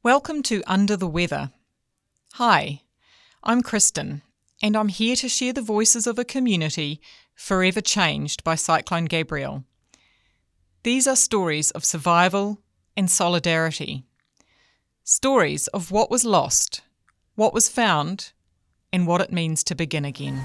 Welcome to Under the Weather. Hi, I'm Kristen, and I'm here to share the voices of a community forever changed by Cyclone Gabrielle. These are stories of survival and solidarity. Stories of what was lost, what was found, and what it means to begin again.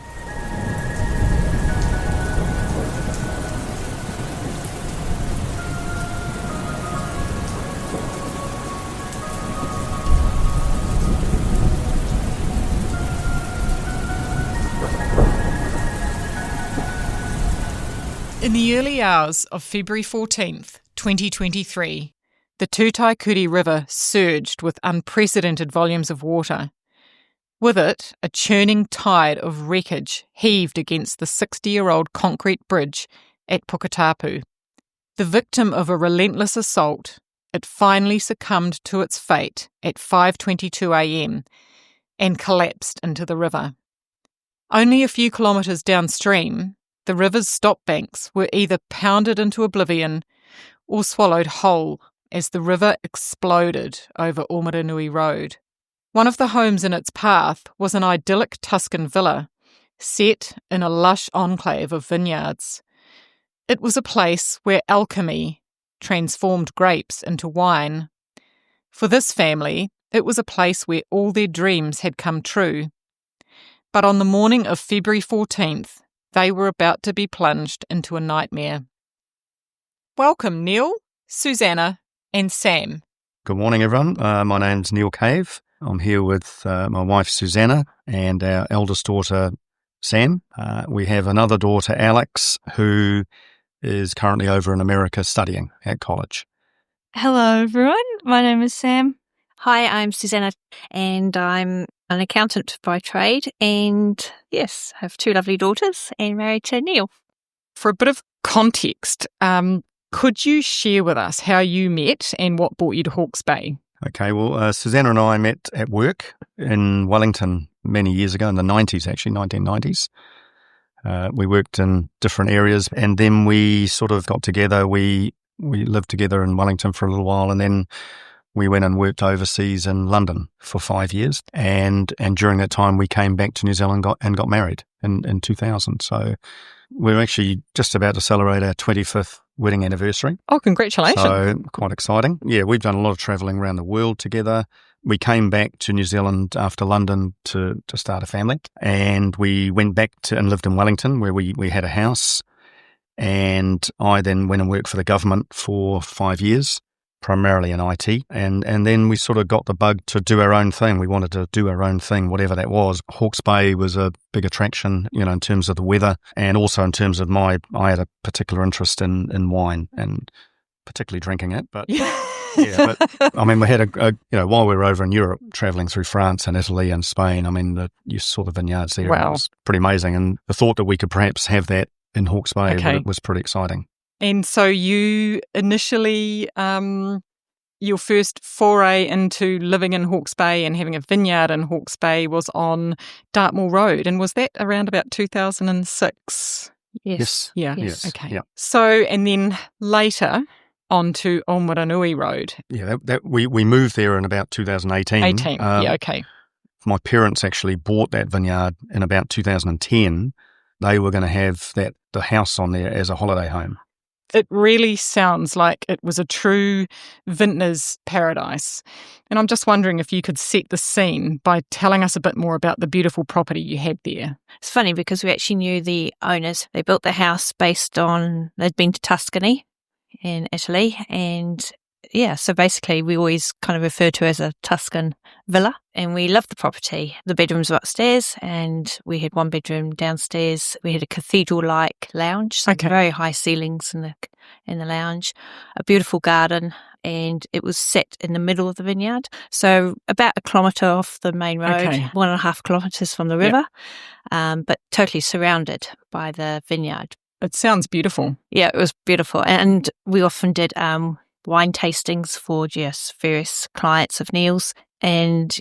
In the early hours of February 14th, 2023, the Tutaikuri River surged with unprecedented volumes of water. With it, a churning tide of wreckage heaved against the 60-year-old concrete bridge at Puketapu. The victim of a relentless assault, it finally succumbed to its fate at 5:22 a.m. and collapsed into the river. Only a few kilometres downstream, the river's stop banks were either pounded into oblivion or swallowed whole as the river exploded over Omuranui Road. One of the homes in its path was an idyllic Tuscan villa, set in a lush enclave of vineyards. It was a place where alchemy transformed grapes into wine. For this family, it was a place where all their dreams had come true. But on the morning of February 14th, they were about to be plunged into a nightmare. Welcome, Neal, Suzanna, and Sam. Good morning, everyone. My name's Neal Cave. I'm here with my wife, Suzanna, and our eldest daughter, Sam. We have another daughter, Alex, who is currently over in America studying at college. Hello, everyone. My name is Sam. Hi, I'm Suzanna, and I'm an accountant by trade, and yes, have two lovely daughters and married to Neal. For a bit of context, could you share with us how you met and what brought you to Hawke's Bay? Okay, well, Suzanna and I met at work in Wellington many years ago, in the 90s, actually, 1990s. We worked in different areas, and then we sort of got together. We lived together in Wellington for a little while, and then we went and worked overseas in London for 5 years. And during that time, we came back to New Zealand and got married in 2000. So we're actually just about to celebrate our 25th wedding anniversary. Oh, congratulations. So quite exciting. Yeah, we've done a lot of travelling around the world together. We came back to New Zealand after London to start a family. And we went back and lived in Wellington, where we had a house. And I then went and worked for the government for 5 years, primarily in IT, and then we sort of got the bug to do our own thing. We wanted to do our own thing, whatever that was. Hawke's Bay was a big attraction, in terms of the weather, and also in terms of I had a particular interest in wine, and particularly drinking it. But yeah, but I mean, we had while we were over in Europe, traveling through France and Italy and Spain, I mean, you saw the vineyards there. Wow. It was pretty amazing, and the thought that we could perhaps have that in Hawke's Bay was pretty exciting. And so you initially, your first foray into living in Hawke's Bay and having a vineyard in Hawke's Bay was on Dartmoor Road. And was that around about 2006? Yes. Yeah. Yes. Okay. Yeah. So, and then later on to Omuranui Road. Yeah, we moved there in about 2018. Okay. My parents actually bought that vineyard in about 2010. They were going to have the house on there as a holiday home. It really sounds like it was a true vintner's paradise. And I'm just wondering if you could set the scene by telling us a bit more about the beautiful property you had there. It's funny because we actually knew the owners. They built the house based on, they'd been to Tuscany in Italy, and yeah, so basically we always kind of refer to it as a Tuscan villa, and we loved the property. The bedrooms were upstairs, and we had one bedroom downstairs. We had a cathedral-like lounge, so very high ceilings in the lounge, a beautiful garden, and it was set in the middle of the vineyard, so about 1 kilometre off the main road, 1.5 kilometres from the river, but totally surrounded by the vineyard. It sounds beautiful. Yeah, it was beautiful, and we often did wine tastings for various clients of Neal's, and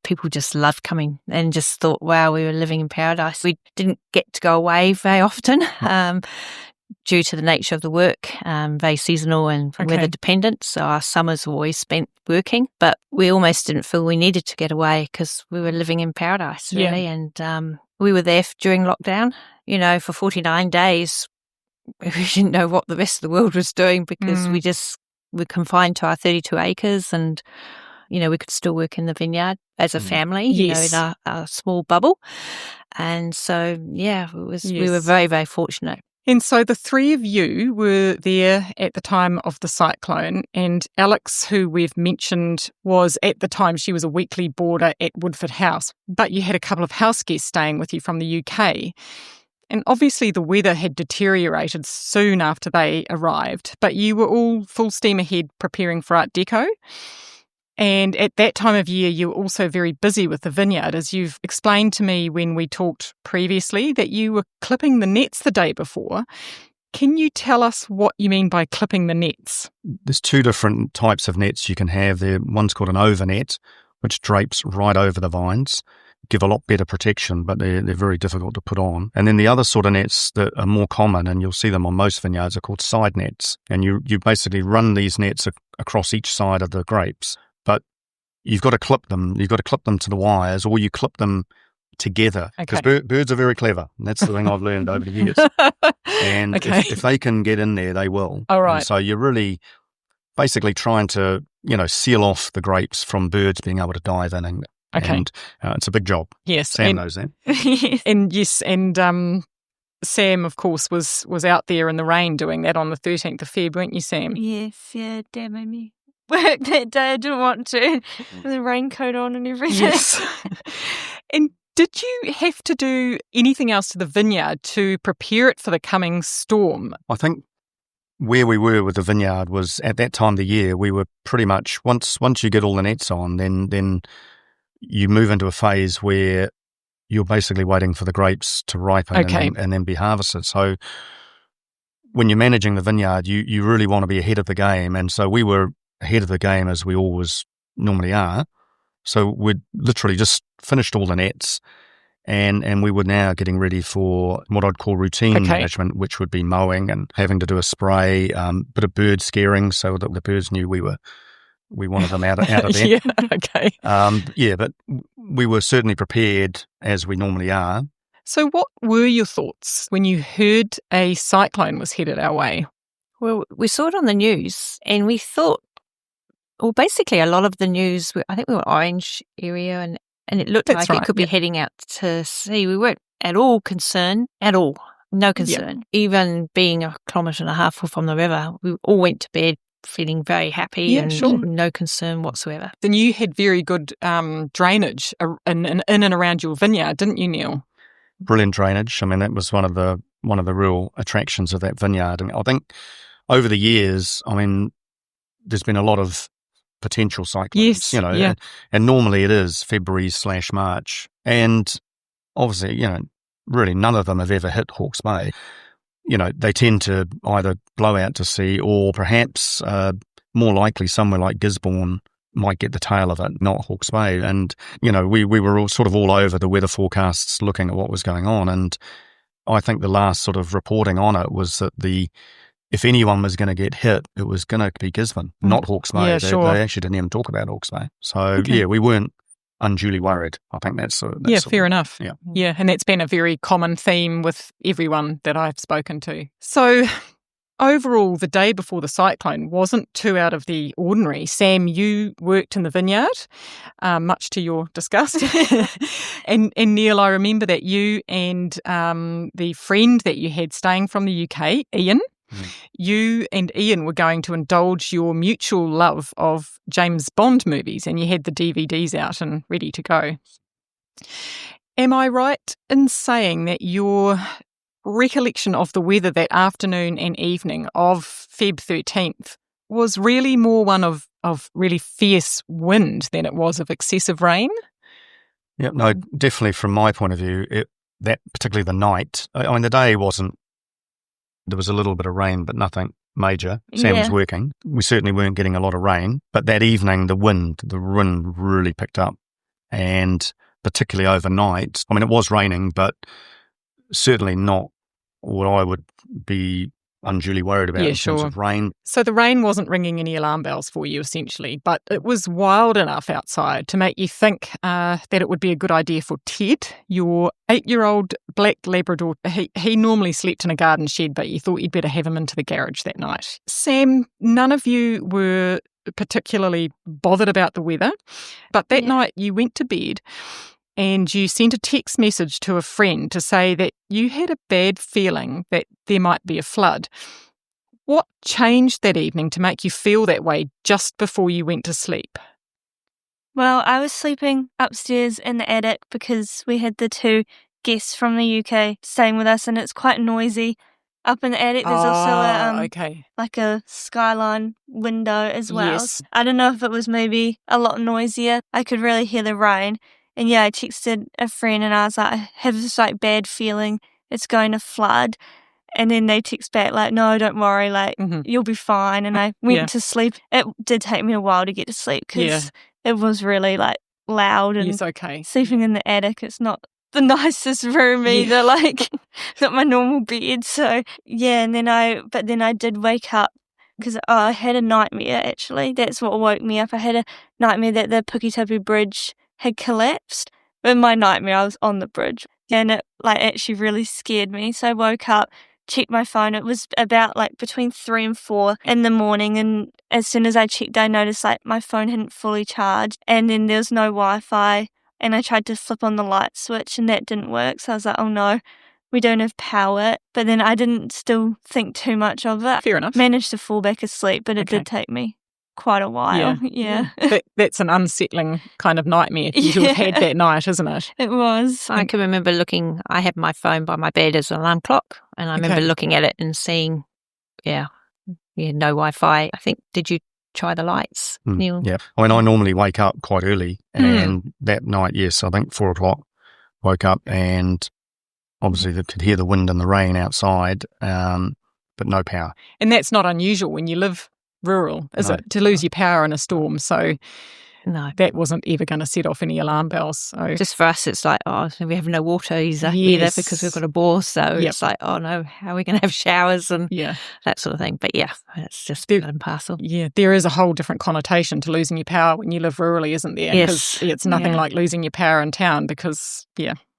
people just loved coming and just thought, wow, we were living in paradise. We didn't get to go away very often, due to the nature of the work, very seasonal and Okay. weather dependent. So our summers were always spent working, but we almost didn't feel we needed to get away because we were living in paradise, Yeah. really. And we were there during lockdown, for 49 days. We didn't know what the rest of the world was doing because we were confined to our 32 acres and, we could still work in the vineyard as a family, Yes. in our small bubble. And so, we were very, very fortunate. And so the three of you were there at the time of the cyclone, and Alex, who we've mentioned, was at the time, she was a weekly boarder at Woodford House, but you had a couple of house guests staying with you from the UK. And obviously the weather had deteriorated soon after they arrived, but you were all full steam ahead preparing for Art Deco. And at that time of year, you were also very busy with the vineyard, as you've explained to me when we talked previously that you were clipping the nets the day before. Can you tell us what you mean by clipping the nets? There's two different types of nets you can have there. One's called an overnet, which drapes right over the vines, give a lot better protection, but they're very difficult to put on. And then the other sort of nets that are more common, and you'll see them on most vineyards, are called side nets. And you basically run these nets across each side of the grapes. But you've got to clip them. You've got to clip them to the wires, or you clip them together. Because birds are very clever. And that's the thing I've learned over the years. And if they can get in there, they will. All right. And so you're really basically trying to, seal off the grapes from birds being able to dive in. And it's a big job. Yes. Sam knows that. And Sam, of course, was out there in the rain doing that on the 13th of Feb, weren't you, Sam? Yes, yeah, Dad made me work that day. I didn't want to, with a raincoat on and everything. Yes. And did you have to do anything else to the vineyard to prepare it for the coming storm? I think where we were with the vineyard was at that time of the year, we were pretty much, once you get all the nets on, then you move into a phase where you're basically waiting for the grapes to ripen and then be harvested. So when you're managing the vineyard, you really want to be ahead of the game. And so we were ahead of the game, as we always normally are. So we'd literally just finished all the nets and we were now getting ready for what I'd call routine management, which would be mowing and having to do a spray, bit of bird scaring so that the birds knew we wanted them out of there. Yeah, okay. But we were certainly prepared as we normally are. So what were your thoughts when you heard a cyclone was headed our way? Well, we saw it on the news and we thought, well, basically a lot of the news, I think we were Orange area and it looked like it could be heading out to sea. We weren't at all concerned, no concern. Yep. Even being 1.5 kilometres from the river, we all went to bed feeling very happy no concern whatsoever. Then you had very good drainage in and around your vineyard, didn't you, Neal? Brilliant drainage. I mean, that was one of the real attractions of that vineyard. And I think over the years, there's been a lot of potential cyclones, and normally it is February/March. And obviously, really none of them have ever hit Hawke's Bay. They tend to either blow out to sea or perhaps more likely somewhere like Gisborne might get the tail of it, not Hawke's Bay. And, we were all over the weather forecasts looking at what was going on. And I think the last sort of reporting on it was that if anyone was going to get hit, it was going to be Gisborne, not Hawke's Bay. Yeah, they actually didn't even talk about Hawke's Bay. So, we weren't unduly worried. I think that's fair enough. Yeah, and that's been a very common theme with everyone that I've spoken to. So overall, the day before the cyclone wasn't too out of the ordinary. Sam, you worked in the vineyard, much to your disgust. and Neal, I remember that you and the friend that you had staying from the UK, Ian, you and Ian were going to indulge your mutual love of James Bond movies, and you had the DVDs out and ready to go. Am I right in saying that your recollection of the weather that afternoon and evening of Feb 13th was really more one of really fierce wind than it was of excessive rain? Yeah, no, definitely from my point of view, that particularly the night, the day wasn't. There was a little bit of rain, but nothing major. Sam was working. We certainly weren't getting a lot of rain. But that evening, the wind really picked up. And particularly overnight, it was raining, but certainly not what I would be unduly worried about Yeah, in terms sure. of rain. So the rain wasn't ringing any alarm bells for you, essentially, but it was wild enough outside to make you think that it would be a good idea for Ted, your 8-year-old black Labrador. He normally slept in a garden shed, but you thought you'd better have him into the garage that night. Sam, none of you were particularly bothered about the weather, but that night you went to bed and you sent a text message to a friend to say that you had a bad feeling that there might be a flood. What changed that evening to make you feel that way just before you went to sleep? Well, I was sleeping upstairs in the attic because we had the 2 guests from the UK staying with us, and it's quite noisy. Up in the attic, there's also like a skyline window as well. Yes. I don't know if it was maybe a lot noisier. I could really hear the rain. And yeah, I texted a friend and I was like, I have this like bad feeling it's going to flood. And then they text back like, no, don't worry, like you'll be fine. And I went to sleep. It did take me a while to get to sleep because it was really like loud and sleeping in the attic. It's not the nicest room either, like not my normal bed. So yeah, and then I did wake up because I had a nightmare actually. That's what woke me up. I had a nightmare that the Puketapu Bridge had collapsed. In my nightmare, I was on the bridge and it like actually really scared me. So I woke up, checked my phone. It was about like between 3 and 4 in the morning, and as soon as I checked, I noticed like my phone hadn't fully charged, and then there was no Wi-Fi. And I tried to flip on the light switch, and that didn't work. So I was like, oh no, we don't have power. But then I didn't still think too much of it. Fair enough. Managed to fall back asleep, but it did take me quite a while. Yeah. That's an unsettling kind of nightmare you have had that night, isn't it? It was. I can remember I had my phone by my bed as an alarm clock, and I remember looking at it and seeing, no Wi-Fi. I think, did you try the lights, Neal? Yeah. I mean, I normally wake up quite early, and that night, yes, I think 4 o'clock, woke up and obviously could hear the wind and the rain outside, but no power. And that's not unusual when you live rural, is it, to lose your power in a storm? So no, that wasn't ever going to set off any alarm bells. So just for us, it's like, we have no water either because we've got a bore. So it's like, oh no, how are we going to have showers and that sort of thing? But it's just part and parcel. Yeah, there is a whole different connotation to losing your power when you live rurally, isn't there? Yes. Because it's nothing like losing your power in town because,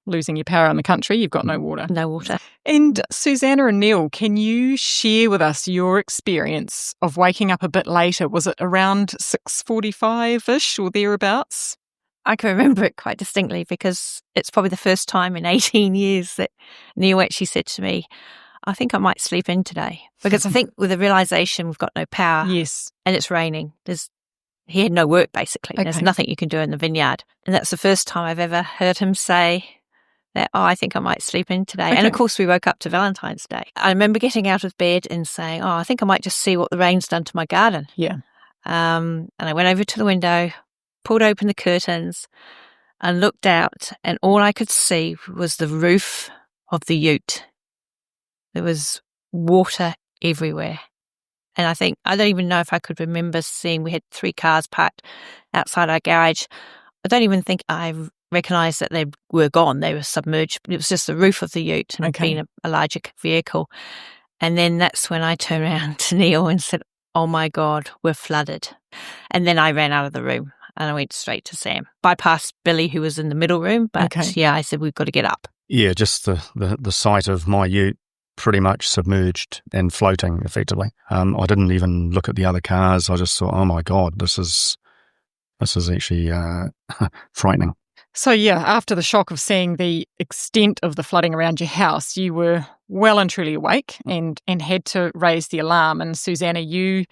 losing your power in the country, you've got no water. No water. And Suzanna and Neal, can you share with us your experience of waking up a bit later? Was it around 6:45-ish or thereabouts? I can remember it quite distinctly because it's probably the first time in 18 years that Neal actually said to me, I think I might sleep in today. Because I think with the realisation we've got no power and it's raining, he had no work basically. Okay. There's nothing you can do in the vineyard. And that's the first time I've ever heard him say that, I think I might sleep in today. Okay. And of course we woke up to Valentine's Day. I remember getting out of bed and saying, I think I might just see what the rain's done to my garden. Yeah. And I went over to the window, pulled open the curtains and looked out, and all I could see was the roof of the ute. There was water everywhere. And I don't even know if I could remember seeing, we had 3 cars parked outside our garage. I don't even think I recognised that they were gone. They were submerged. It was just the roof of the ute and being a larger vehicle. And then that's when I turned around to Neal and said, oh my God, we're flooded. And then I ran out of the room and I went straight to Sam. Bypassed Billy, who was in the middle room, but I said, we've got to get up. Yeah, just the sight of my ute pretty much submerged and floating effectively. I didn't even look at the other cars. I just thought, oh my God, this is actually frightening. So after the shock of seeing the extent of the flooding around your house, you were well and truly awake and had to raise the alarm. And Suzanna, you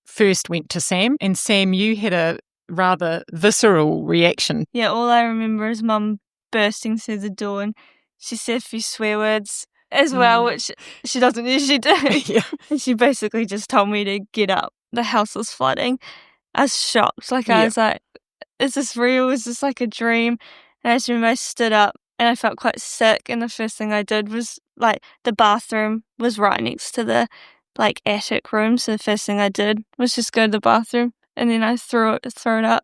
first went to Sam, and Sam, you had a rather visceral reaction. Yeah, all I remember is Mum bursting through the door, and she said a few swear words as well, which she doesn't usually do. And she basically just told me to get up. The house was flooding. I was shocked. I was like, is this real? Is this like a dream? And I just remember I stood up and I felt quite sick. And the first thing I did was the bathroom was right next to the attic room. So the first thing I did was just go to the bathroom, and then I threw it up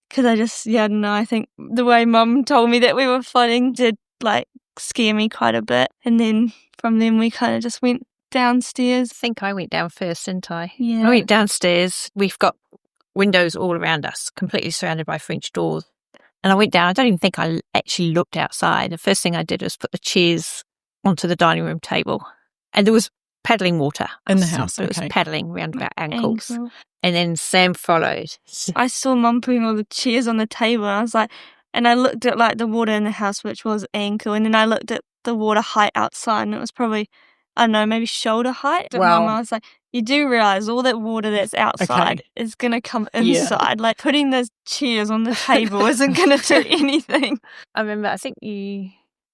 because I just, I don't know. I think the way Mum told me that we were flooding did scare me quite a bit. And then from then we kind of just went downstairs. I think I went down first, didn't I? Yeah. I went downstairs. We've got windows all around us, completely surrounded by French doors. And I went down. I don't even think I actually looked outside. The first thing I did was put the chairs onto the dining room table. And there was paddling water In the house, It was okay. paddling around about ankles. Ankle. And then Sam followed. I saw Mum putting all the chairs on the table, and I was like, and I looked at like the water in the house, which was ankle, and then I looked at the water height outside, and it was probably, I don't know, maybe shoulder height. Wow. Mum, I was like, you do realise all that water that's outside is going to come inside. Like putting the chairs on the table isn't going to do anything. I remember, I think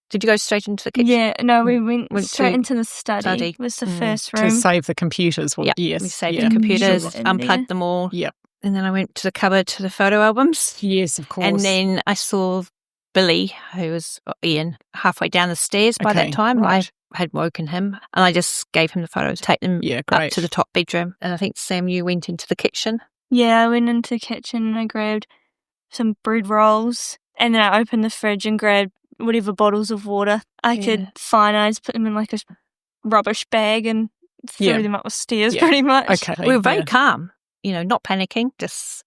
did you go straight into the kitchen? Yeah, no, we went straight to into the study. It was the first room. To save the computers. Well, Yep. Yes. We saved the computers, Sure. unplugged them all. Yep. And then I went to the cupboard to the photo albums. Yes, of course. And then I saw Billy, who was Ian, halfway down the stairs by Okay, that time. right. I had woken him and I just gave him the photos, take them Yeah, up great. to the top bedroom. And I think, Sam, you went into the kitchen. Yeah, I went into the kitchen and I grabbed some bread rolls, and then I opened the fridge and grabbed whatever bottles of water I could find. I just put them in like a rubbish bag and threw them up the stairs pretty much. Okay. We were very calm, not panicking, just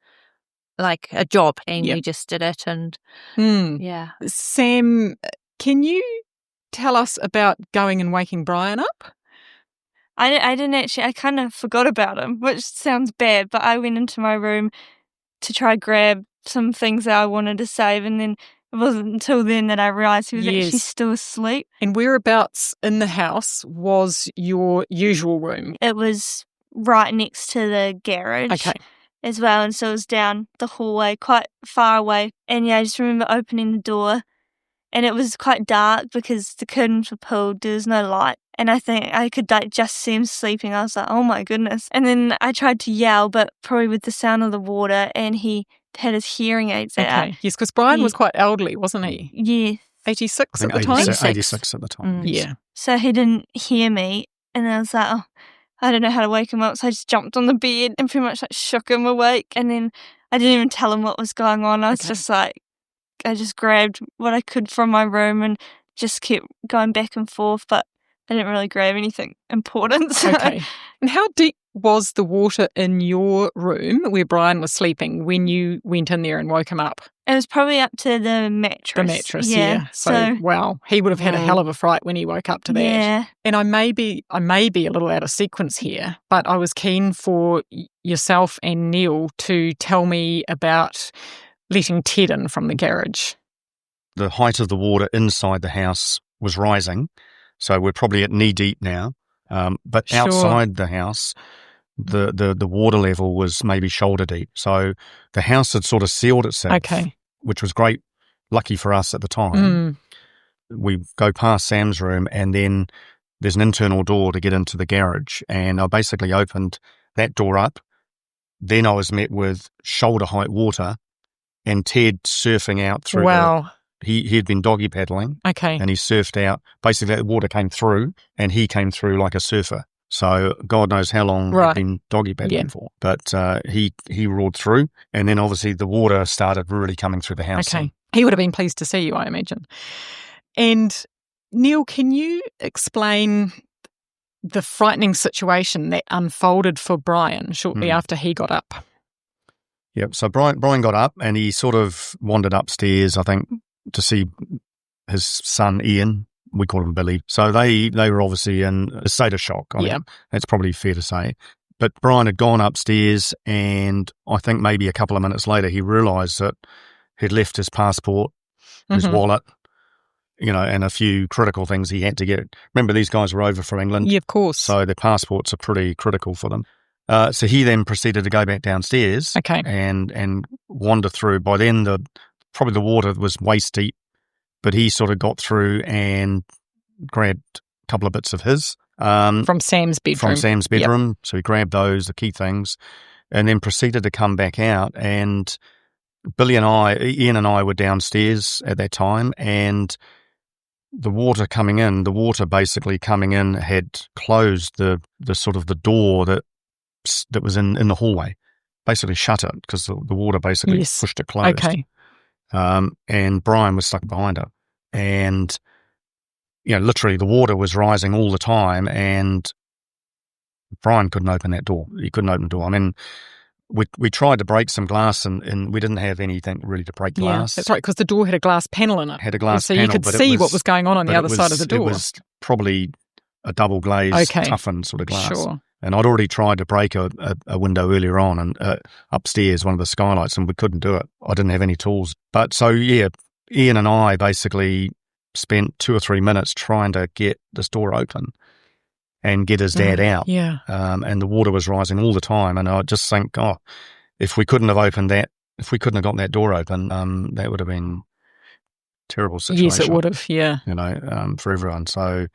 like a job. And we just did it. And yeah. Sam, can you tell us about going and waking Brian up? I didn't actually, I kind of forgot about him, which sounds bad, but I went into my room to try grab some things that I wanted to save, and then it wasn't until then that I realised he was actually still asleep. And whereabouts in the house was your usual room? It was right next to the garage as well, and so it was down the hallway, quite far away. And yeah, I just remember opening the door, and it was quite dark because the curtains were pulled, there was no light. And I think I could just see him sleeping. I was like, oh my goodness. And then I tried to yell, but probably with the sound of the water, and he had his hearing aids out. Yes, because Brian was quite elderly, wasn't he? Yeah. 86 I at think the time? 86 at the time. Yeah. So he didn't hear me, and I was like, oh, I don't know how to wake him up. So I just jumped on the bed and pretty much like shook him awake. And then I didn't even tell him what was going on. I was just like, I just grabbed what I could from my room and just kept going back and forth, but I didn't really grab anything important. So. Okay. And how deep was the water in your room where Brian was sleeping when you went in there and woke him up? It was probably up to the mattress. The mattress, yeah. So, wow, he would have had a hell of a fright when he woke up to that. Yeah. And I may be a little out of sequence here, but I was keen for yourself and Neal to tell me about letting Ted in from the garage. The height of the water inside the house was rising, so we're probably at knee deep now. But outside the house, the water level was maybe shoulder deep. So the house had sort of sealed itself, which was great, lucky for us at the time. We go past Sam's room, and then there's an internal door to get into the garage, and I basically opened that door up. Then I was met with shoulder height water and Ted surfing out through. Wow. He had been doggy paddling. Okay. And he surfed out. Basically, the water came through, and he came through like a surfer. So God knows how long he'd been doggy paddling for. But he roared through, and then obviously the water started really coming through the house. Okay. He would have been pleased to see you, I imagine. And Neal, can you explain the frightening situation that unfolded for Brian shortly after he got up? Yep. So Brian got up, and he sort of wandered upstairs, I think, to see his son Ian. We call him Billy. So they were obviously in a state of shock. I mean, that's probably fair to say. But Brian had gone upstairs, and I think maybe a couple of minutes later he realised that he'd left his passport, his wallet, and a few critical things he had to get. Remember, these guys were over from England. Yeah, of course. So their passports are pretty critical for them. So he then proceeded to go back downstairs and wander through. By then, probably the water was waist deep, but he sort of got through and grabbed a couple of bits of his. From Sam's bedroom. Yep. So he grabbed those, the key things, and then proceeded to come back out. And Ian and I were downstairs at that time, and the water basically coming in had closed the sort of the door that was in the hallway, basically shut it because the water basically pushed it closed. Okay. And Brian was stuck behind it. And, literally the water was rising all the time, and Brian couldn't open that door. He couldn't open the door. I mean, we tried to break some glass and we didn't have anything really to break glass. That's right, because the door had a glass panel in it. Had a glass so panel. So you could see what was going on the other side of the door. It was probably a double glazed, toughened sort of glass. Sure. And I'd already tried to break a window earlier on and upstairs, one of the skylights, and we couldn't do it. I didn't have any tools. But so, yeah, Ian and I basically spent 2 or 3 minutes trying to get this door open and get his dad out. Yeah. And the water was rising all the time. And I just think, if we couldn't have opened that, if we couldn't have got that door open, that would have been a terrible situation. Yes, it would have, yeah. For everyone. So,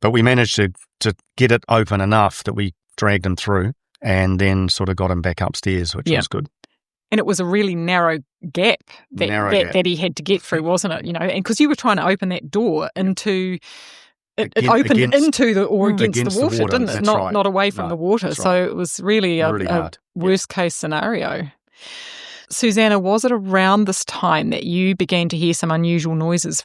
but we managed to get it open enough that we dragged him through and then sort of got him back upstairs, which was good. And it was a really narrow gap that he had to get through, wasn't it? And because you were trying to open that door into... It opened into the water, didn't it? Not away from the water. So it was really a worst case scenario. Susanna, was it around this time that you began to hear some unusual noises?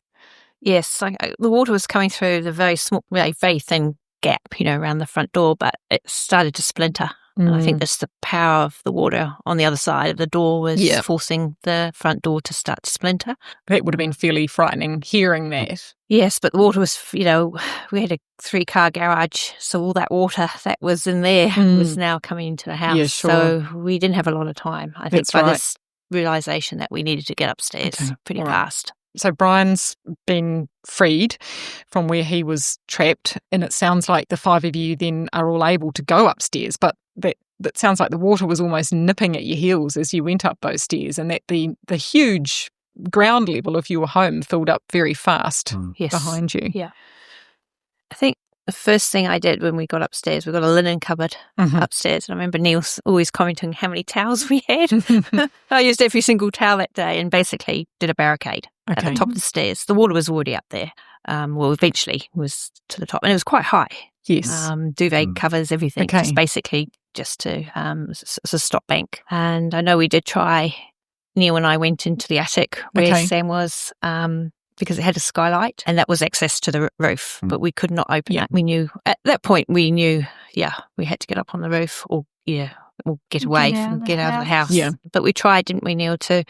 Yes, the water was coming through the very small, very thin gap, around the front door, but it started to splinter. And I think that's the power of the water on the other side of the door was forcing the front door to start to splinter. That would have been fairly frightening, hearing that. Yes, but the water was, we had a 3-car garage, so all that water that was in there was now coming into the house. Yeah, sure. So we didn't have a lot of time. I think by this realisation that we needed to get upstairs pretty fast. So Brian's been freed from where he was trapped, and it sounds like the 5 of you then are all able to go upstairs, but that sounds like the water was almost nipping at your heels as you went up those stairs, and that the huge ground level of your home filled up very fast behind you. Yeah. I think the first thing I did when we got upstairs, we got a linen cupboard upstairs, and I remember Neal always commenting how many towels we had. I used every single towel that day and basically did a barricade at the top of the stairs. The water was already up there. Eventually was to the top, and it was quite high. Yes. Duvet covers, everything. Just basically just to as a stop bank. And I know we did try. Neal and I went into the attic where Sam was because it had a skylight, and that was access to the roof, but we could not open it. We knew at that point we had to get up on the roof or get away and get out of the house. Yeah. But we tried, didn't we, Neal, to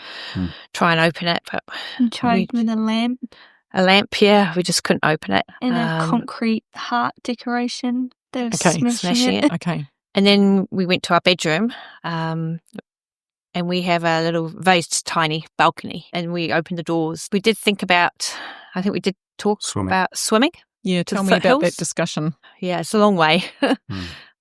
try and open it? But we tried with a lamp. A lamp, yeah. We just couldn't open it. And a concrete heart decoration. They were smashing it. Okay. And then we went to our bedroom, and we have a little, very tiny balcony, and we opened the doors. We did think about, I think we did talk about swimming. Yeah, tell me about that discussion. Yeah, it's a long way.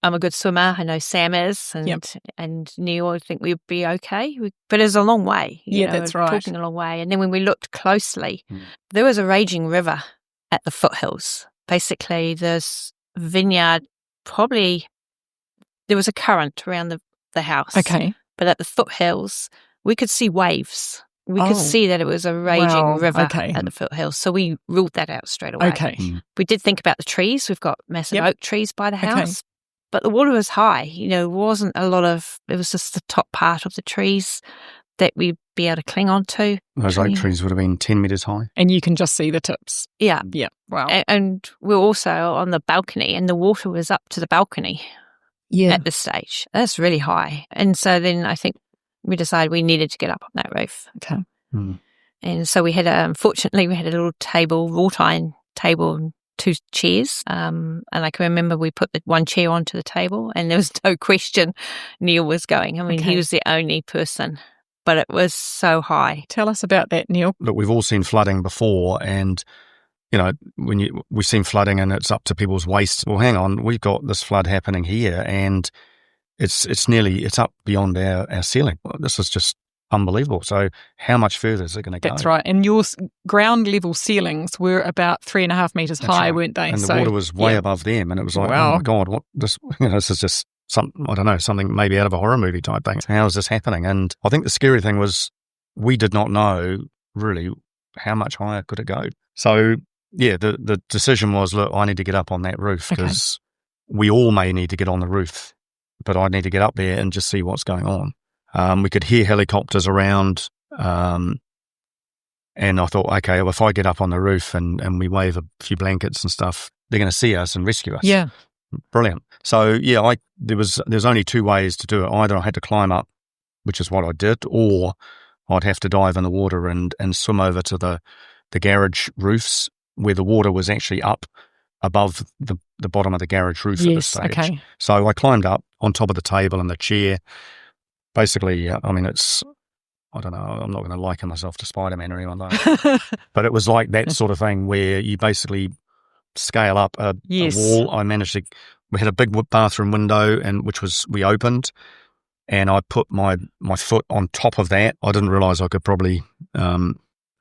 I'm a good swimmer. I know Sam is, and Neal, I think we'd be okay. But it's a long way. That's right. Talking a long way. And then when we looked closely, there was a raging river at the foothills. Basically, there's vineyard, probably there was a current around the house. Okay. But at the foothills, we could see waves. We could see that it was a raging river at the foothills. So we ruled that out straight away. Okay. We did think about the trees. We've got massive oak trees by the house. But the water was high. It wasn't a lot of, it was just the top part of the trees that we'd be able to cling on to. Those oak trees would have been 10 metres high. And you can just see the tips. Yeah. Yeah. Wow. And we're also on the balcony, and the water was up to the balcony at this stage. That's really high. And so then I think we decided we needed to get up on that roof. Okay. And so we had, fortunately, we had a little table, wrought iron table, and 2 chairs. And I can remember we put the one chair onto the table, and there was no question Neal was going. I mean, he was the only person, but it was so high. Tell us about that, Neal. Look, we've all seen flooding before, and when we've seen flooding and it's up to people's waists. Well, hang on, we've got this flood happening here, and it's up beyond our ceiling. This is just unbelievable. So how much further is it going to go? That's right. And your ground level ceilings were about 3.5 metres high, weren't they? And the water was way above them, and it was like, oh my God, what this? This is just something maybe out of a horror movie type thing. How is this happening? And I think the scary thing was we did not know really how much higher could it go. So the decision was, look, I need to get up on that roof because we all may need to get on the roof, but I need to get up there and just see what's going on. We could hear helicopters around, and I thought, okay, well, if I get up on the roof and we wave a few blankets and stuff, they're going to see us and rescue us. Yeah. Brilliant. So there's only two ways to do it. Either I had to climb up, which is what I did, or I'd have to dive in the water and swim over to the garage roofs where the water was actually up above the bottom of the garage roof at this stage. Okay. So I climbed up on top of the table and the chair. Basically, I mean, I don't know, I'm not going to liken myself to Spiderman or anyone like that. But it was like that sort of thing where you basically scale up a wall. We had a big bathroom window, we opened, and I put my foot on top of that. I didn't realise I could probably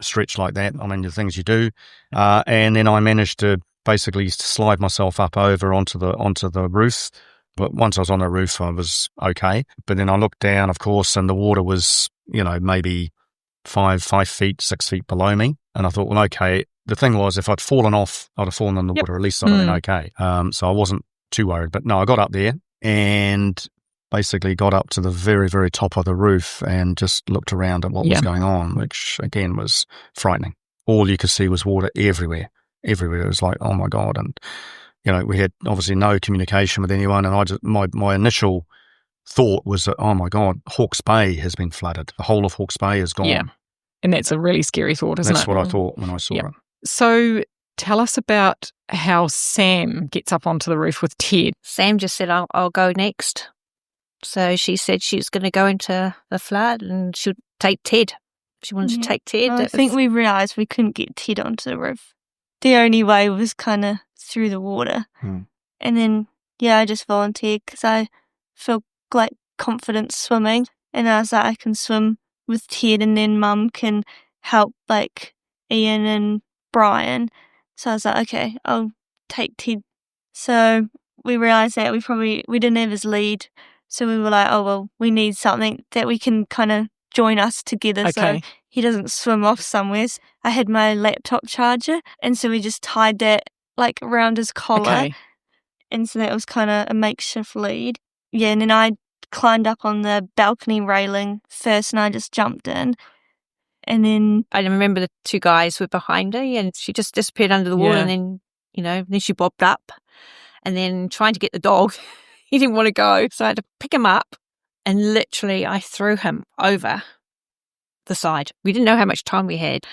stretch like that. I mean, the things you do. And then I managed to basically slide myself up over onto the roof. But once I was on the roof, I was okay. But then I looked down, of course, and the water was, maybe 5 feet, 6 feet below me. And I thought, well, okay. The thing was, if I'd fallen off, I'd have fallen in the water. At least I'd have been okay. So I wasn't too worried. But no, I got up there and basically got up to the very, very top of the roof and just looked around at what was going on, which again was frightening. All you could see was water everywhere. It was like, oh my God. And, we had obviously no communication with anyone. And my initial thought was that, oh my God, Hawke's Bay has been flooded. The whole of Hawke's Bay is gone. Yeah. And that's a really scary thought, isn't it? That's what I thought when I saw it. So tell us about how Sam gets up onto the roof with Ted. Sam just said, I'll go next. So she said she was going to go into the flood and she'd take Ted. She wanted to take Ted. I think we realised we couldn't get Ted onto the roof. The only way was kind of through the water. And then, I just volunteered because I felt like confident swimming. And I was like, I can swim with Ted, and then Mum can help like Ian and Brian. So I was like, okay, I'll take Ted. So we realised that we didn't have his lead. So we were like, oh, well, we need something that we can kind of join us together so he doesn't swim off somewhere. So I had my laptop charger, and so we just tied that like around his collar. And so that was kind of a makeshift lead. Yeah, and then I climbed up on the balcony railing first and I just jumped in. And then I remember the two guys were behind her and she just disappeared under the water and then, then she bobbed up and then trying to get the dog. He didn't want to go. So I had to pick him up and literally I threw him over the side. We didn't know how much time we had.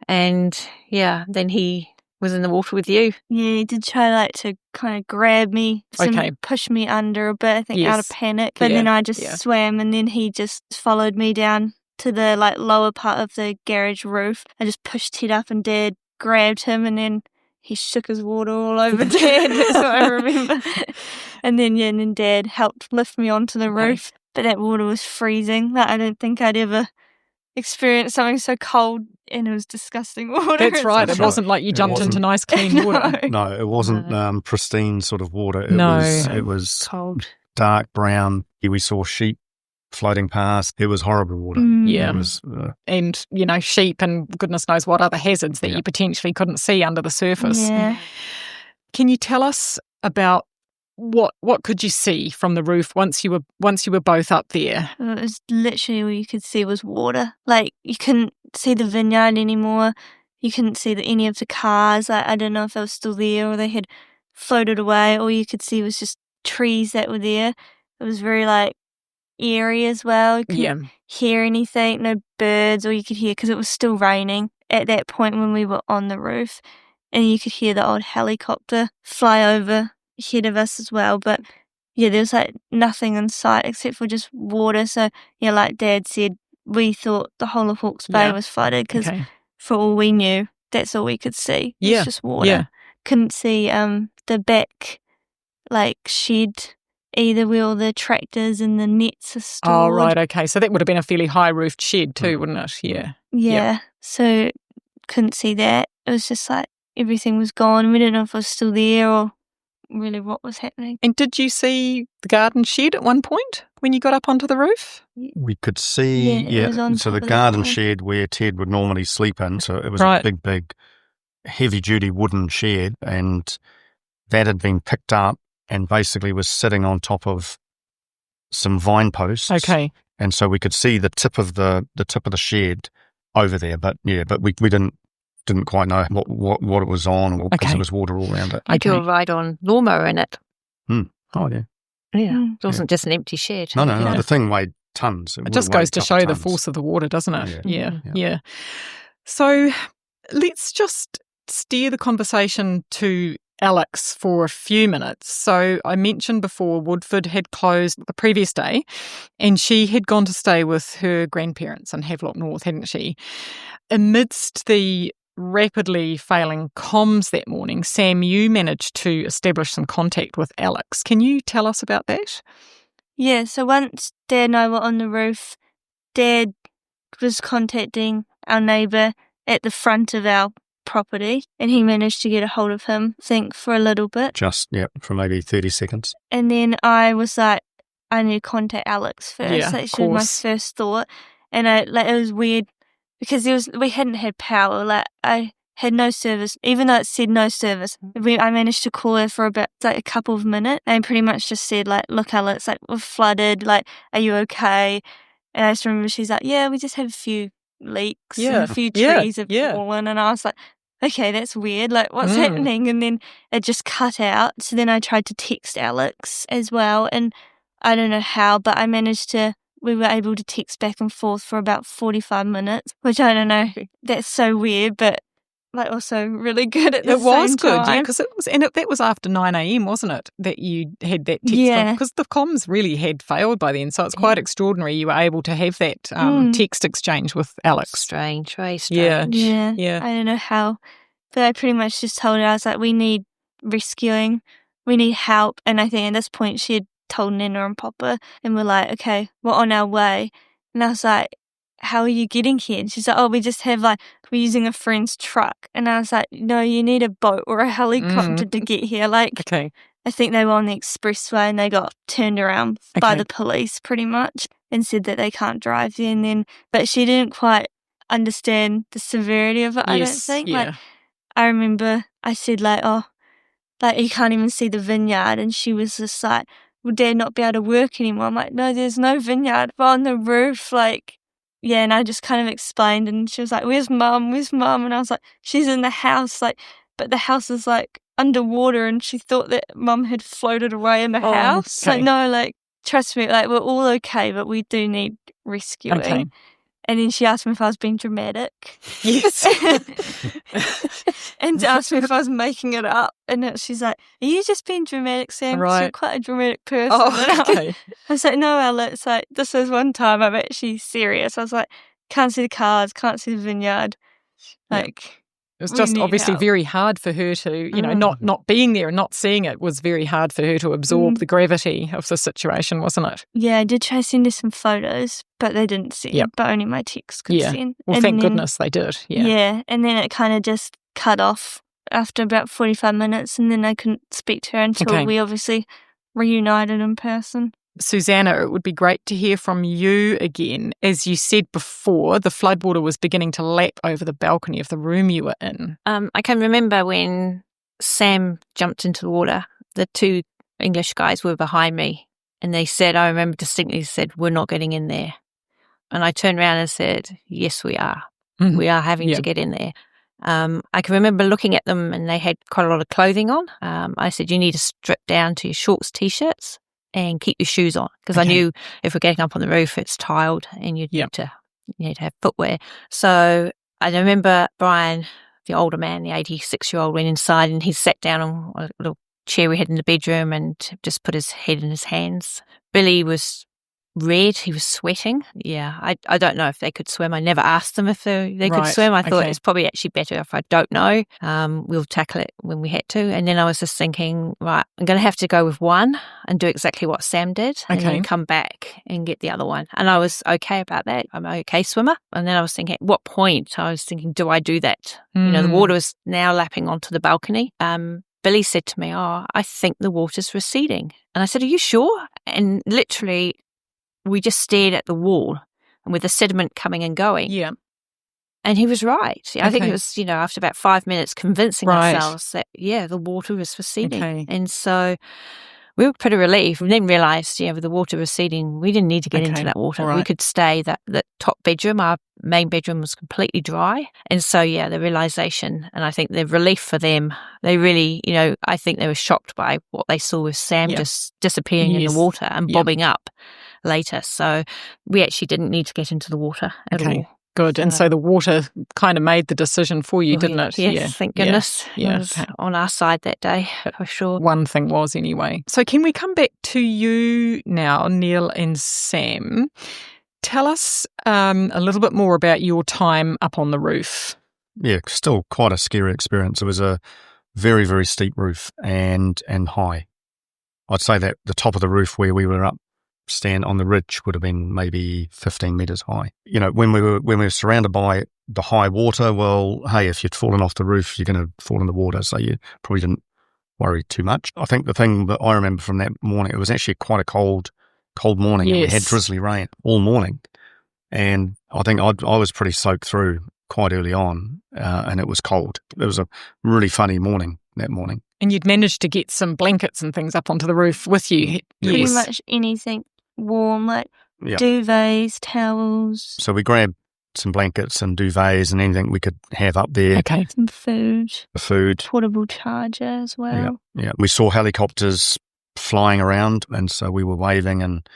And then he was in the water with you. Yeah, he did try to kind of grab me, push me under a bit, I think out of panic. But then I just swam and then he just followed me down to the lower part of the garage roof. I just pushed Ted up and Dad grabbed him and then he shook his water all over Dad. That's what I remember. And then Dad helped lift me onto the roof. But that water was freezing. I don't think I'd ever experienced something so cold, and it was disgusting water. That's right. It wasn't like you jumped into nice clean water. No, it wasn't pristine sort of water. It was cold, dark brown. We saw sheep floating past. It was horrible water. Yeah. It was, and, sheep and goodness knows what other hazards that you potentially couldn't see under the surface. Yeah. Can you tell us about what could you see from the roof once you were both up there? It was literally all you could see was water. You couldn't see the vineyard anymore. You couldn't see any of the cars. I don't know if they were still there or they had floated away. All you could see was just trees that were there. It was very eerie as well. You couldn't hear anything, no birds, or you could hear because it was still raining at that point when we were on the roof, and you could hear the old helicopter fly over ahead of us as well. But there was nothing in sight except for just water. So like Dad said, we thought the whole of Hawke's Bay was flooded because for all we knew, that's all we could see. It was just water. Yeah. Couldn't see the back shed either, where all the tractors and the nets are stored. Oh, right, okay. So that would have been a fairly high-roofed shed too, wouldn't it? Yeah. Yeah. So couldn't see that. It was just everything was gone. We didn't know if it was still there or really what was happening. And did you see the garden shed at one point when you got up onto the roof? We could see, so the garden shed where Ted would normally sleep in, so it was a big, heavy-duty wooden shed, and that had been picked up and basically was sitting on top of some vine posts. Okay. And so we could see the tip of the shed over there, but we didn't quite know what it was on, because there was water all around it. I do a ride on lawnmower in it. Oh, yeah. Yeah. It wasn't just an empty shed. No. The thing weighed tons. It just goes to show the force of the water, doesn't it? Yeah. So let's just steer the conversation to Alex for a few minutes. So I mentioned before Woodford had closed the previous day and she had gone to stay with her grandparents in Havelock North, hadn't she? Amidst the rapidly failing comms that morning, Sam, you managed to establish some contact with Alex. Can you tell us about that? Yeah, so once Dad and I were on the roof, Dad was contacting our neighbour at the front of our property and he managed to get a hold of him, I think, for a little bit. For maybe 30 seconds. And then I was like, I need to contact Alex first. Yeah, that was my first thought. And it was weird because we hadn't had power. Like I had no service, even though it said no service. I managed to call her for about a couple of minutes and pretty much just said like, look, Alex, like we're flooded. Like, are you okay? And I just remember she's like, yeah, we just have a few leaks and a few trees have fallen. And I was like, okay, that's weird. Like, what's happening? And then it just cut out. So then I tried to text Alex as well. And I don't know how, but we were able to text back and forth for about 45 minutes, which I don't know. That's so weird, but like also really good at the same time. It was good, yeah, because that was after 9 a.m, wasn't it, that you had that text? Yeah. Because the comms really had failed by then, so it's quite extraordinary you were able to have that text exchange with Alex. Strange, very strange. Yeah. I don't know how, but I pretty much just told her, I was like, we need rescuing, we need help. And I think at this point she had told Nana and Papa, and we're like, okay, we're on our way. And I was like, how are you getting here? And she's like, oh, we're using a friend's truck. And I was like, no, you need a boat or a helicopter to get here. Like, okay. I think they were on the expressway and they got turned around by the police pretty much and said that they can't drive there. But she didn't quite understand the severity of it, I don't think. Yeah. Like, I remember I said like, oh, like you can't even see the vineyard. And she was just like, will Dad not be able to work anymore? I'm like, no, there's no vineyard. We're on the roof, like... Yeah, and I just kind of explained, and she was like, where's Mum? And I was like, she's in the house, like, but the house is, like, underwater, and she thought that Mum had floated away in the house. Okay. Like, no, like, trust me, like, we're all okay, but we do need rescuing. Okay. And then she asked me if I was being dramatic. Yes. And asked me if I was making it up. And she's like, are you just being dramatic, Sam? 'Cause Right. you're quite a dramatic person. Oh, okay. I was like, no, Alex, like, this is one time I'm actually serious. I was like, can't see the cars, can't see the vineyard. Like... It was we just need obviously help. very hard for her to, not being there and not seeing it was very hard for her to absorb the gravity of the situation, wasn't it? Yeah, I did try to send her some photos, but they didn't send. Yep. But only my text could send. Well, And thank then- goodness they did. Yeah. Yeah, and then it kind of just cut off after about 45 minutes, and then I couldn't speak to her until we obviously reunited in person. Suzanna, it would be great to hear from you again. As you said before, the floodwater was beginning to lap over the balcony of the room you were in. I can remember when Sam jumped into the water, the two English guys were behind me, and I remember distinctly said, we're not getting in there. And I turned around and said, yes, we are. Mhm. We are having to get in there. I can remember looking at them and they had quite a lot of clothing on. I said, you need to strip down to your shorts, T-shirts and keep your shoes on. Because I knew if we're getting up on the roof, it's tiled and you need to have footwear. So I remember Brian, the older man, the 86-year-old, went inside and he sat down on a little chair we had in the bedroom and just put his head in his hands. Billy was red. He was sweating. Yeah, I don't know if they could swim. I never asked them if they could swim. I thought it's probably actually better if I don't know. We'll tackle it when we had to. And then I was just thinking, right, I'm going to have to go with one and do exactly what Sam did and then come back and get the other one. And I was okay about that. I'm an okay swimmer. And then I was thinking, at what point? I was thinking, do I do that? The water was now lapping onto the balcony. Billy said to me, oh, I think the water's receding. And I said, are you sure? And literally, we just stared at the wall and with the sediment coming and going. Yeah. And he was right. I think it was, after about 5 minutes convincing ourselves that, the water was receding. And so we were pretty relieved. We then realised, with the water receding, we didn't need to get into that water. Right. We could stay. That top bedroom, our main bedroom, was completely dry. And so, the realisation, and I think the relief for them, they really, I think they were shocked by what they saw with Sam just disappearing in the water and bobbing up later. So we actually didn't need to get into the water at all. Good. And so the water kind of made the decision for you, didn't it? Yes, thank goodness. Yeah. It was on our side that day, for sure. One thing was anyway. So can we come back to you now, Neal and Sam? Tell us a little bit more about your time up on the roof. Yeah, still quite a scary experience. It was a very, very steep roof and high. I'd say that the top of the roof where we were up, stand on the ridge, would have been maybe 15 metres high. When we were surrounded by the high water, well, hey, if you'd fallen off the roof, you're going to fall in the water, so you probably didn't worry too much. I think the thing that I remember from that morning, it was actually quite a cold morning. Yes. And we had drizzly rain all morning, and I think I was pretty soaked through quite early on, and it was cold. It was a really funny morning that morning. And you'd managed to get some blankets and things up onto the roof with you. Pretty much anything warm, like duvets, towels. So we grabbed some blankets and duvets and anything we could have up there. Okay. Some food. Food. Portable charger as well. Yeah. We saw helicopters flying around, and so we were waving and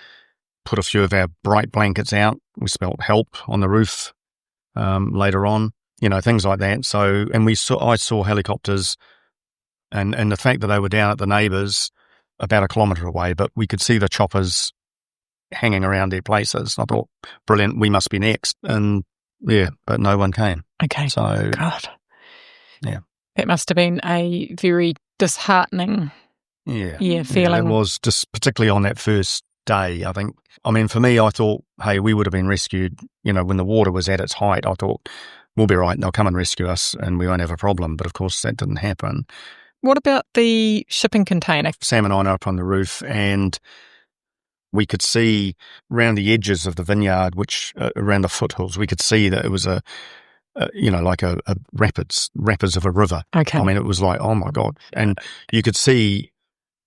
put a few of our bright blankets out. We spelled help on the roof later on, things like that. So, and I saw helicopters and the fact that they were down at the neighbours about a kilometre away, but we could see the choppers hanging around their places. I thought, brilliant, we must be next. And but no one came. Okay. So, God. Yeah. That must have been a very disheartening feeling. Yeah, it was, just particularly on that first day, I think. I mean, for me, I thought, hey, we would have been rescued, when the water was at its height. I thought, we'll be right, they'll come and rescue us and we won't have a problem. But of course, that didn't happen. What about the shipping container? Sam and I are up on the roof, and we could see around the edges of the vineyard, which around the foothills, we could see that it was like a rapids of a river. Okay. I mean, it was like, oh my God. And you could see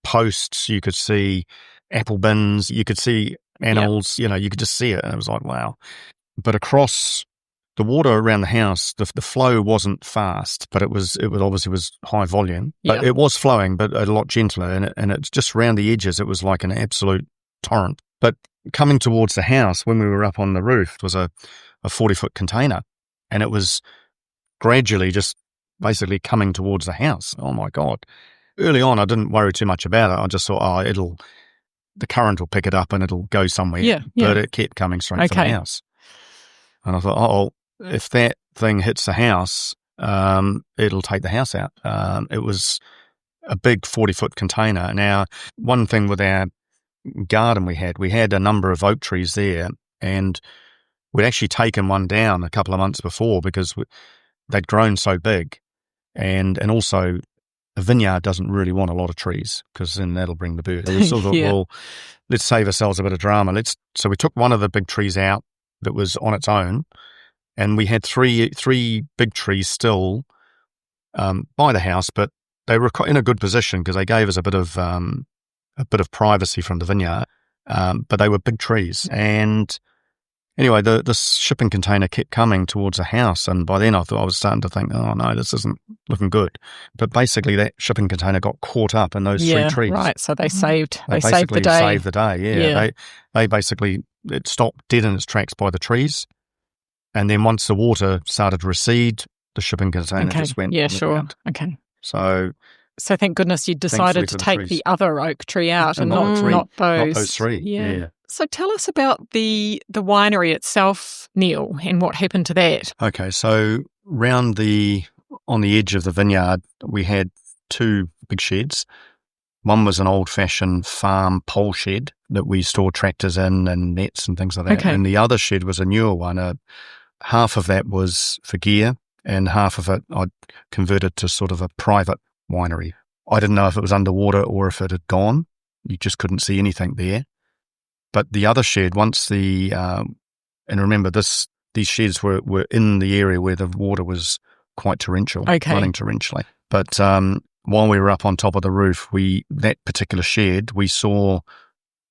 posts, you could see apple bins, you could see animals, you could just see it. And it was like, wow. But across the water around the house, the flow wasn't fast, but it obviously was high volume. But it was flowing, but a lot gentler. And it's just around the edges, it was like an absolute torrent. But coming towards the house, when we were up on the roof, it was a 40-foot container, and it was gradually just basically coming towards the house. Oh my God. Early on, I didn't worry too much about it. I just thought, the current will pick it up and it'll go somewhere. Yeah. But it kept coming straight for the house. And I thought, if that thing hits the house, it'll take the house out. It was a big 40-foot container. Now, one thing with our garden we had a number of oak trees there, and we'd actually taken one down a couple of months before because they'd grown so big. And also, a vineyard doesn't really want a lot of trees because then that'll bring the birds. We sort of thought, well, let's save ourselves a bit of drama. So we took one of the big trees out that was on its own, and we had three big trees still by the house, but they were in a good position because they gave us a bit of privacy from the vineyard. But they were big trees, and anyway, the shipping container kept coming towards the house, and by then I was starting to think, oh no, this isn't looking good. But basically, that shipping container got caught up in those three trees. Right. So they saved the day. Saved the day. Yeah. They basically, it stopped dead in its tracks by the trees, and then once the water started to recede, the shipping container just went. Yeah, sure. Out. Okay. So thank goodness you decided to take the other oak tree out and not those. Not those three. Yeah. So tell us about the winery itself, Neal, and what happened to that. Okay, so on the edge of the vineyard, we had two big sheds. One was an old-fashioned farm pole shed that we stored tractors in and nets and things like that. Okay. And the other shed was a newer one. Half of that was for gear, and half of it I'd converted to sort of a private winery. I didn't know if it was underwater or if it had gone. You just couldn't see anything there. But the other shed, and remember these sheds were in the area where the water was quite torrential, running torrentially. But while we were up on top of the roof, that particular shed, we saw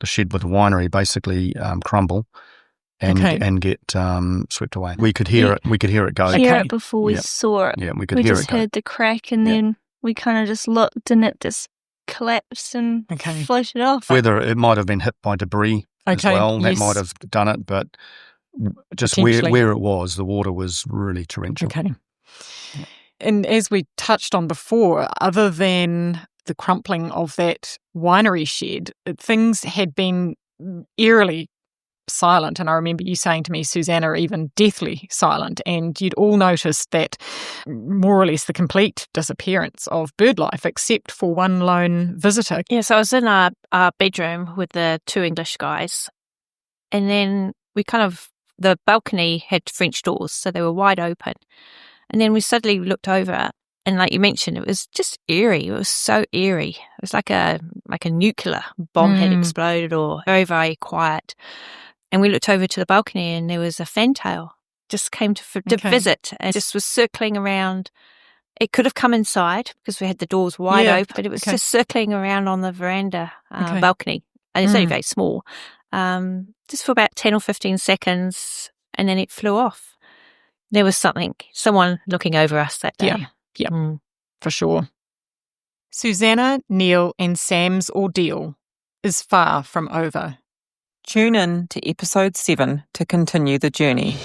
the shed with the winery basically crumble and get swept away. We could hear it. We could hear it go. Hear it before we saw it. Yeah, we could hear it go. We just heard the crack, and then we kind of just looked, and it just collapsed and floated off. Whether it might have been hit by debris as well, that might have done it, but just where it was, the water was really torrential. Okay. And as we touched on before, other than the crumpling of that winery shed, things had been eerily silent. And I remember you saying to me, Suzanna, even deathly silent. And you'd all noticed that more or less the complete disappearance of bird life, except for one lone visitor. Yeah, so I was in our bedroom with the 2 English guys. And then the balcony had French doors, so they were wide open. And then we suddenly looked over, and like you mentioned, it was just eerie. It was so eerie. It was like a nuclear bomb had exploded, or very, very quiet. And we looked over to the balcony, and there was a fantail just came to visit, and just was circling around. It could have come inside because we had the doors wide open, but it was just circling around on the veranda balcony. And it's only very small, just for about 10 or 15 seconds, and then it flew off. There was someone looking over us that day. Yeah, for sure. Suzanna, Neal and Sam's ordeal is far from over. Tune in to episode 7 to continue the journey.